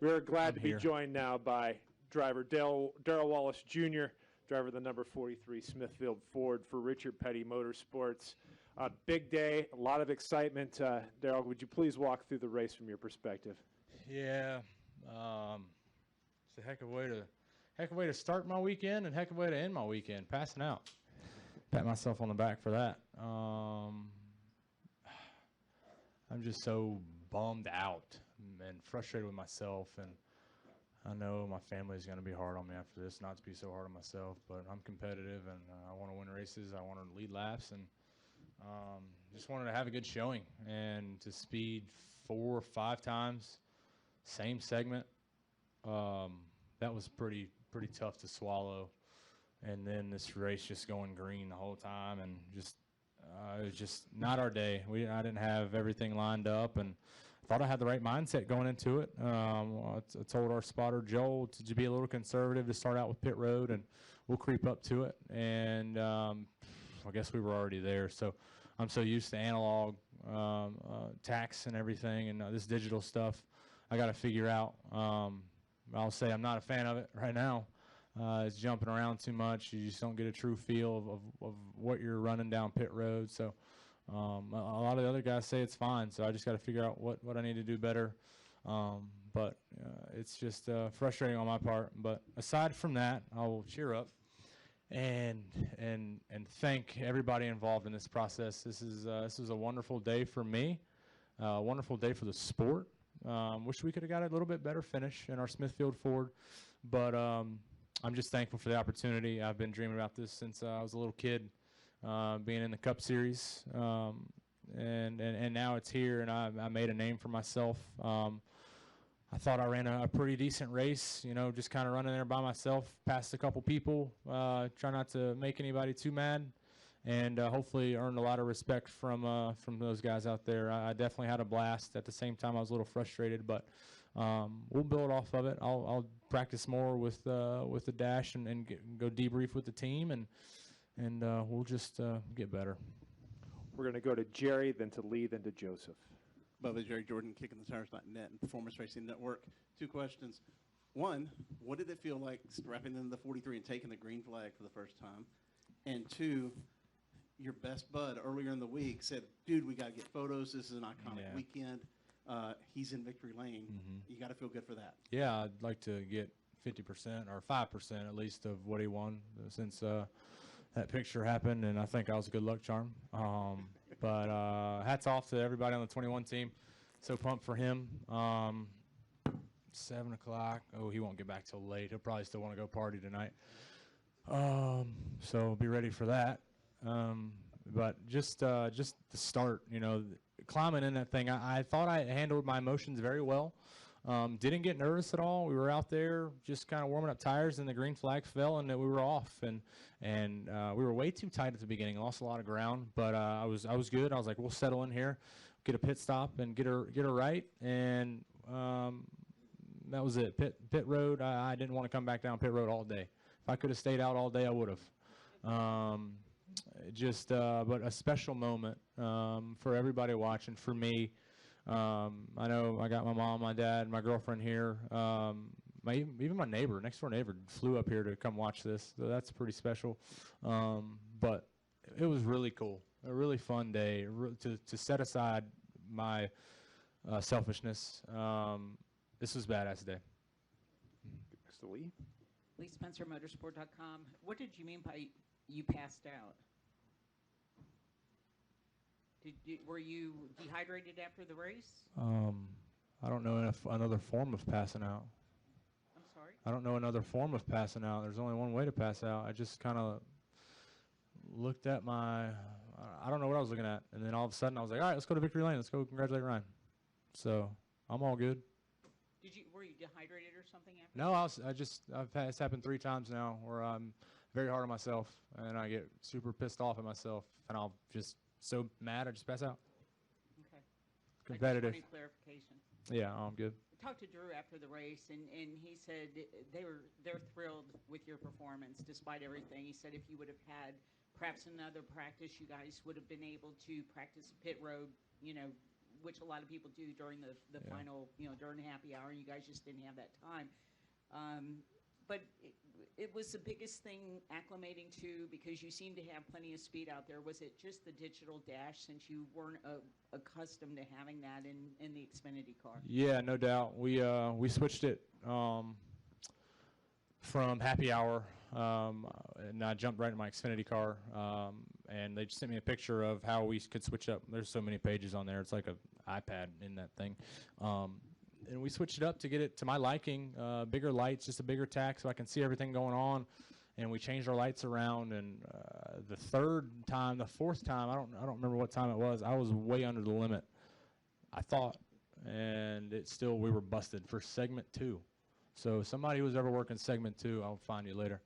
We're glad to be joined now by driver Darrell Wallace Jr., driver of the number 43 Smithfield Ford for Richard Petty Motorsports. Big day, a lot of excitement. Darrell, would you please walk through the race from your perspective? Yeah, it's a heck of a way to start my weekend and heck of a way to end my weekend. Passing out. Pat myself on the back for that. I'm just so bummed out and frustrated with myself, and I know my family is going to be hard on me after this, not to be so hard on myself, but I'm competitive, and I want to win races. I want to lead laps, and just wanted to have a good showing, and to speed 4 or 5 times, same segment. That was pretty tough to swallow, and then this race just going green the whole time, and just it was just not our day. I didn't have everything lined up, and thought I had the right mindset going into it. I told our spotter Joel to be a little conservative, to start out with pit road, and we'll creep up to it. And I guess we were already there. So I'm so used to analog tax and everything, and this digital stuff I got to figure out. I'll say I'm not a fan of it right now. It's jumping around too much. You just don't get a true feel of what you're running down pit road. So a lot of the other guys say it's fine. So I just got to figure out what I need to do better. But it's just frustrating on my part. But aside from that, I will cheer up and thank everybody involved in this process. This is a wonderful day for me, a wonderful day for the sport. Wish we could have got a little bit better finish in our Smithfield Ford, but I'm just thankful for the opportunity. I've been dreaming about this since I was a little kid, being in the Cup Series, and now it's here, and I made a name for myself. I thought I ran a pretty decent race, just kind of running there by myself, passed a couple people, try not to make anybody too mad, and hopefully earned a lot of respect from those guys out there. I definitely had a blast. At the same time, I was a little frustrated, but we'll build off of it. I'll practice more with the dash and go debrief with the team, and we'll just get better. We're going to go to Jerry, then to Lee, then to Joseph. Bubba, Jerry Jordan, KickingTheTires.net and Performance Racing Network. 2 questions. One, what did it feel like strapping into the 43 and taking the green flag for the first time? And 2, your best bud earlier in the week said, dude, we got to get photos. This is an iconic weekend. He's in victory lane. Mm-hmm. You got to feel good for that. Yeah, I'd like to get 50% or 5% at least of what he won since that picture happened, and I think I was a good luck charm. But hats off to everybody on the 21 team. So pumped for him. 7 o'clock. Oh, he won't get back till late. He'll probably still want to go party tonight. So be ready for that. But just the start, climbing in that thing, I thought I handled my emotions very well. Didn't get nervous at all. We were out there just kind of warming up tires, and the green flag fell, and we were off. And we were way too tight at the beginning. Lost a lot of ground, but I was good. I was like, we'll settle in here, get a pit stop, and get her right. And that was it. Pit road. I didn't want to come back down pit road all day. If I could have stayed out all day, I would have. But a special moment for everybody watching. For me, I know I got my mom, my dad, my girlfriend here. Even my neighbor, next door neighbor, flew up here to come watch this. So that's pretty special. But it was really cool, a really fun day to set aside my selfishness. This was badass day. Mr. Lee? Lee Spencer, Motorsport.com. What did you mean by you passed out? Were you dehydrated after the race? I don't know another form of passing out. I'm sorry? I don't know another form of passing out. There's only one way to pass out. I just kind of looked at I don't know what I was looking at. And then all of a sudden I was like, all right, let's go to victory lane. Let's go congratulate Ryan. So I'm all good. Were you dehydrated or something after? No, it's happened 3 times now where I'm very hard on myself and I get super pissed off at myself, and I'll just so mad I just pass out. Okay. Competitive. I just wanted clarification. Yeah, I'm good. I talked to Drew after the race, and he said they're thrilled with your performance despite everything. He said if you would have had perhaps another practice, you guys would have been able to practice pit road, which a lot of people do during the final, during happy hour. You guys just didn't have that time. But it was the biggest thing acclimating to, because you seem to have plenty of speed out there. Was it just the digital dash, since you weren't accustomed to having that in the Xfinity car? Yeah, no doubt. We switched it from happy hour, and I jumped right in my Xfinity car, and they just sent me a picture of how we could switch up. There's so many pages on there. It's like an iPad in that thing. And we switched it up to get it to my liking, bigger lights, just a bigger tack so I can see everything going on. And we changed our lights around, and the fourth time, I don't remember what time it was, I was way under the limit, I thought. And we were busted for segment 2. So somebody who's ever working segment 2, I'll find you later.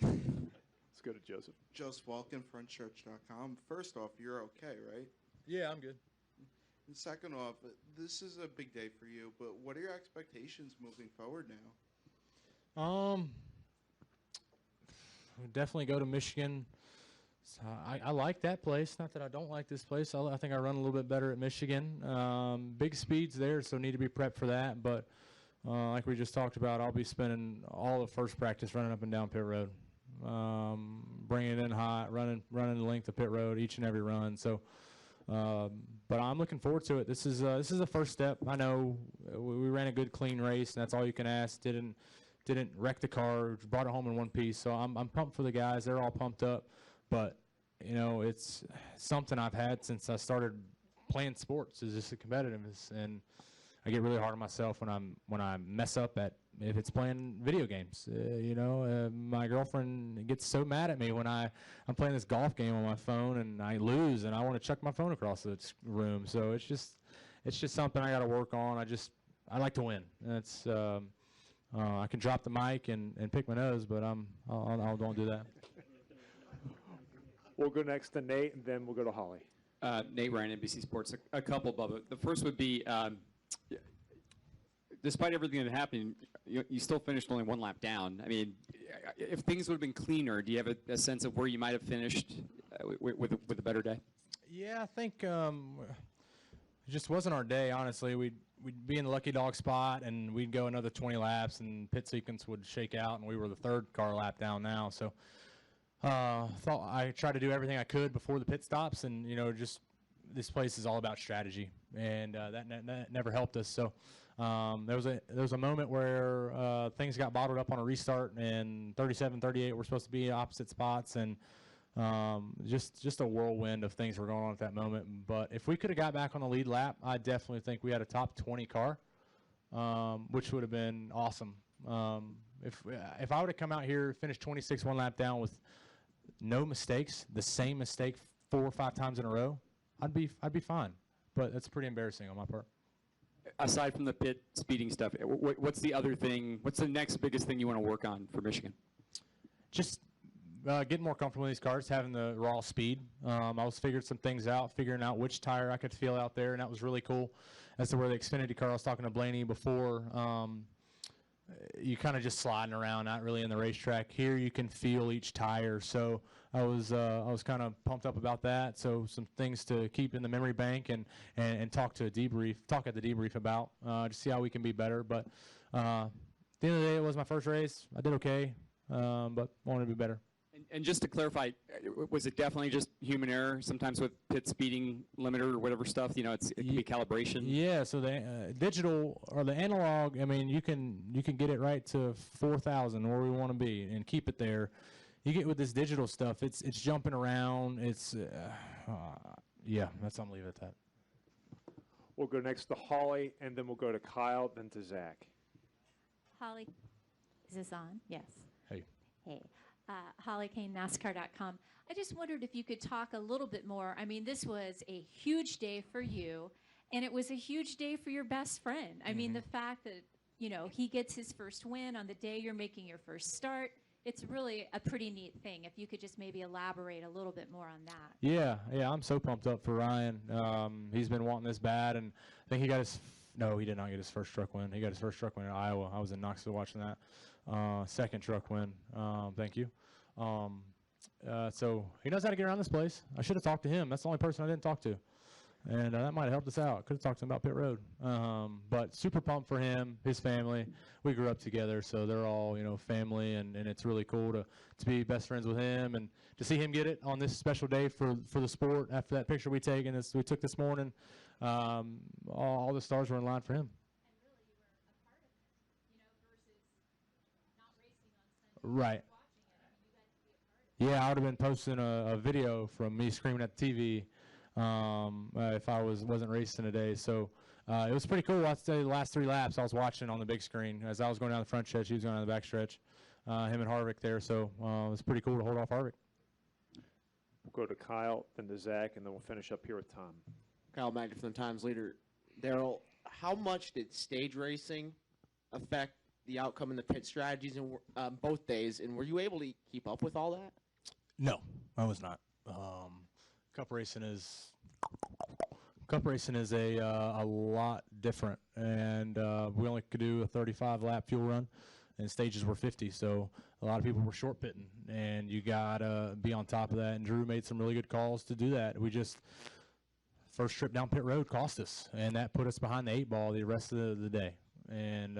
Let's go to Joseph. Joseph Walken, frontchurch.com. First off, you're okay, right? Yeah, I'm good. And second off, this is a big day for you, but what are your expectations moving forward now? Definitely go to Michigan. So I like that place. Not that I don't like this place. I think I run a little bit better at Michigan. Big speeds there, so need to be prepped for that. But like we just talked about, I'll be spending all of first practice running up and down pit road, bringing it in hot, running the length of pit road each and every run. So. But I'm looking forward to it. This is the first step. I know we ran a good, clean race, and that's all you can ask. Didn't wreck the car. Brought it home in one piece. So I'm pumped for the guys. They're all pumped up. But it's something I've had since I started playing sports. Is just the competitiveness, and I get really hard on myself when I mess up if it's playing video games. My girlfriend gets so mad at me when I'm playing this golf game on my phone and I lose and I want to chuck my phone across the room. So it's just something I got to work on. I like to win. That's I can drop the mic and pick my nose, but I don't do that. We'll go next to Nate, and then we'll go to Holly. Nate Ryan, NBC Sports. A couple, Bubba. The first would be, despite everything that happened, you still finished only one lap down. I mean, if things would have been cleaner, do you have a sense of where you might have finished with a better day? Yeah, I think it just wasn't our day, honestly. We'd be in the lucky dog spot, and we'd go another 20 laps, and pit sequence would shake out, and we were the third car lap down now. So thought I tried to do everything I could before the pit stops, and just this place is all about strategy, and that never helped us. So there was a moment where things got bottled up on a restart, and 37, 38 were supposed to be opposite spots, and just a whirlwind of things were going on at that moment. But if we could have got back on the lead lap, I definitely think we had a top 20 car, which would have been awesome. If I would have come out here, finished 26 one lap down with no mistakes, the same mistake 4 or 5 times in a row, I'd be fine. But that's pretty embarrassing on my part. Aside from the pit speeding stuff, what's the other thing? What's the next biggest thing you want to work on for Michigan? Just getting more comfortable in these cars, having the raw speed. I was figuring some things out, figuring out which tire I could feel out there, and that was really cool. As to where the Xfinity car, I was talking to Blaney before, you kind of just sliding around, not really in the racetrack. Here you can feel each tire, so I was kind of pumped up about that. So some things to keep in the memory bank and talk at the debrief about to see how we can be better. But at the end of the day, it was my first race. I did okay, but wanted to be better. And just to clarify, was it definitely just human error? Sometimes with pit speeding limiter or whatever stuff, it can be calibration. Yeah. So the digital or the analog, I mean, you can get it right to 4,000 where we want to be and keep it there. You get with this digital stuff, it's jumping around. It's yeah. I'm gonna leave it at that. We'll go next to Holly, and then we'll go to Kyle, then to Zach. Holly, is this on? Yes. Hey. Hey. Holly Kane, NASCAR.com. I just wondered if you could talk a little bit more. I mean, this was a huge day for you, and it was a huge day for your best friend. I mean, the fact that, he gets his first win on the day you're making your first start, it's really a pretty neat thing. If you could just maybe elaborate a little bit more on that. Yeah, I'm so pumped up for Ryan. He's been wanting this bad, and I think he did not get his first truck win. He got his first truck win in Iowa. I was in Knoxville watching that. Second truck win. Thank you. So he knows how to get around this place. I should have talked to him. That's the only person I didn't talk to. And that might have helped us out. Could have talked to him about pit road. But super pumped for him, his family. We grew up together, so they're all, family, and it's really cool to be best friends with him and to see him get it on this special day for the sport after that picture we took this morning. All the stars were in line for him. Right. Yeah, I would have been posting a video from me screaming at the TV if I wasn't racing today. So it was pretty cool. The last 3 laps I was watching on the big screen as I was going down the front stretch. He was going down the back stretch. Him and Harvick there. So it was pretty cool to hold off Harvick. We'll go to Kyle, then to Zach, and then we'll finish up here with Tom. Kyle Magda from the Times Leader. Daryl, how much did stage racing affect the outcome in the pit strategies in both days, and were you able to keep up with all that? No, I was not. Cup racing is a lot different, and we only could do a 35-lap fuel run, and stages were 50, so a lot of people were short pitting, and you gotta be on top of that. And Drew made some really good calls to do that. First trip down pit road cost us, and that put us behind the 8 ball the rest of the day. And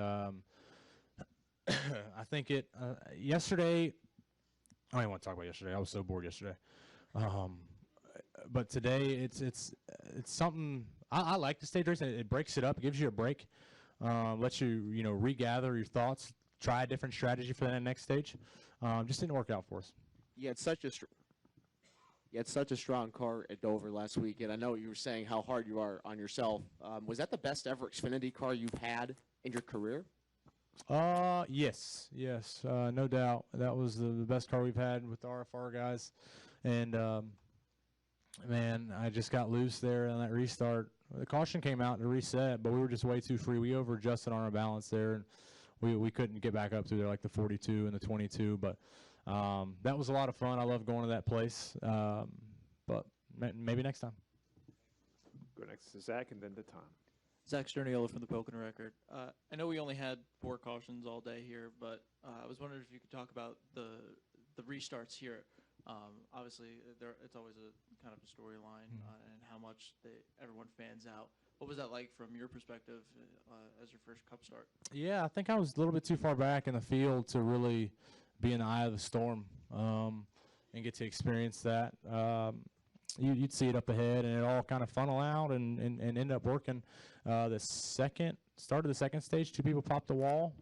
I think yesterday. I don't even want to talk about yesterday. I was so bored yesterday. But today, it's something I like the stage racing. It breaks it up. It gives you a break. Lets you regather your thoughts. Try a different strategy for that next stage. Just didn't work out for us. You had such a strong car at Dover last week, and I know you were saying how hard you are on yourself. Was that the best ever Xfinity car you've had in your career? Yes, no doubt. That was the best car we've had with the RFR guys. And, man, I just got loose there on that restart. The caution came out to reset, but we were just way too free. We over-adjusted on our balance there, and we couldn't get back up to there like the 42 and the 22. But that was a lot of fun. I love going to that place. But maybe next time. Go next to Zach and then to Tom. Zach Sterniolo from the Pocono Record. I know we only had 4 cautions all day here, but I was wondering if you could talk about the restarts here. Obviously, it's always a kind of a storyline and how much everyone fans out. What was that like from your perspective as your first Cup start? Yeah, I think I was a little bit too far back in the field to really be in the eye of the storm and get to experience that. You'd see it up ahead, and it all kind of funnel out and end up working. The start of the second stage, 2 people popped the wall,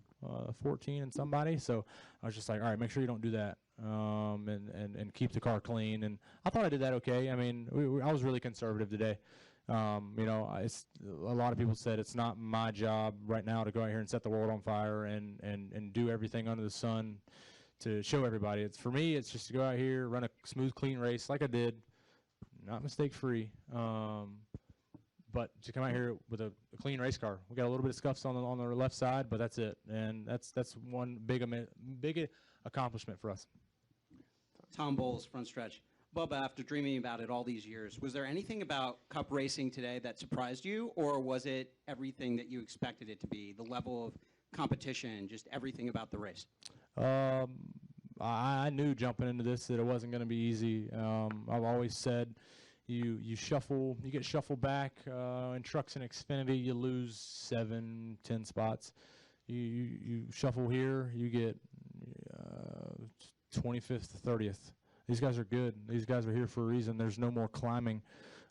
14 and somebody. So I was just like, all right, make sure you don't do that, and keep the car clean. And I thought I did that okay. I mean, I was really conservative today. A lot of people said it's not my job right now to go out here and set the world on fire and do everything under the sun to show everybody. For me, it's just to go out here, run a smooth, clean race like I did. Not mistake-free, but to come out here with a clean race car. We got a little bit of scuffs on the left side, but that's it, and that's one big accomplishment for us. Tom Bowles, front stretch. Bubba, after dreaming about it all these years, was there anything about Cup racing today that surprised you, or was it everything that you expected it to be, the level of competition, just everything about the race? I knew jumping into this that it wasn't going to be easy. I've always said you get shuffled back in trucks and Xfinity, you lose 7-10 spots. You shuffle here, you get 25th to 30th. These guys are good. These guys are here for a reason. There's no more climbing.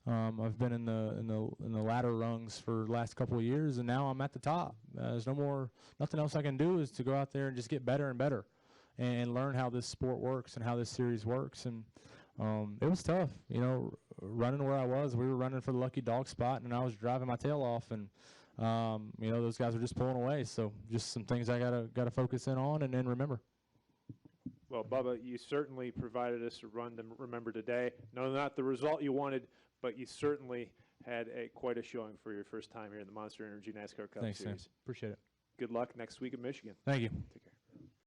I've been in the ladder rungs for the last couple of years, and now I'm at the top. There's nothing else I can do is to go out there and just get better and better, and learn how this sport works and how this series works. And it was tough, running where I was. We were running for the lucky dog spot, and I was driving my tail off, and those guys were just pulling away. So just some things I gotta focus in on and then remember. Well, Bubba, you certainly provided us a run to remember today. No, not the result you wanted, but you certainly had quite a showing for your first time here in the Monster Energy NASCAR Cup Thanks, Series. Sam. Appreciate it. Good luck next week in Michigan. Thank you. Take care.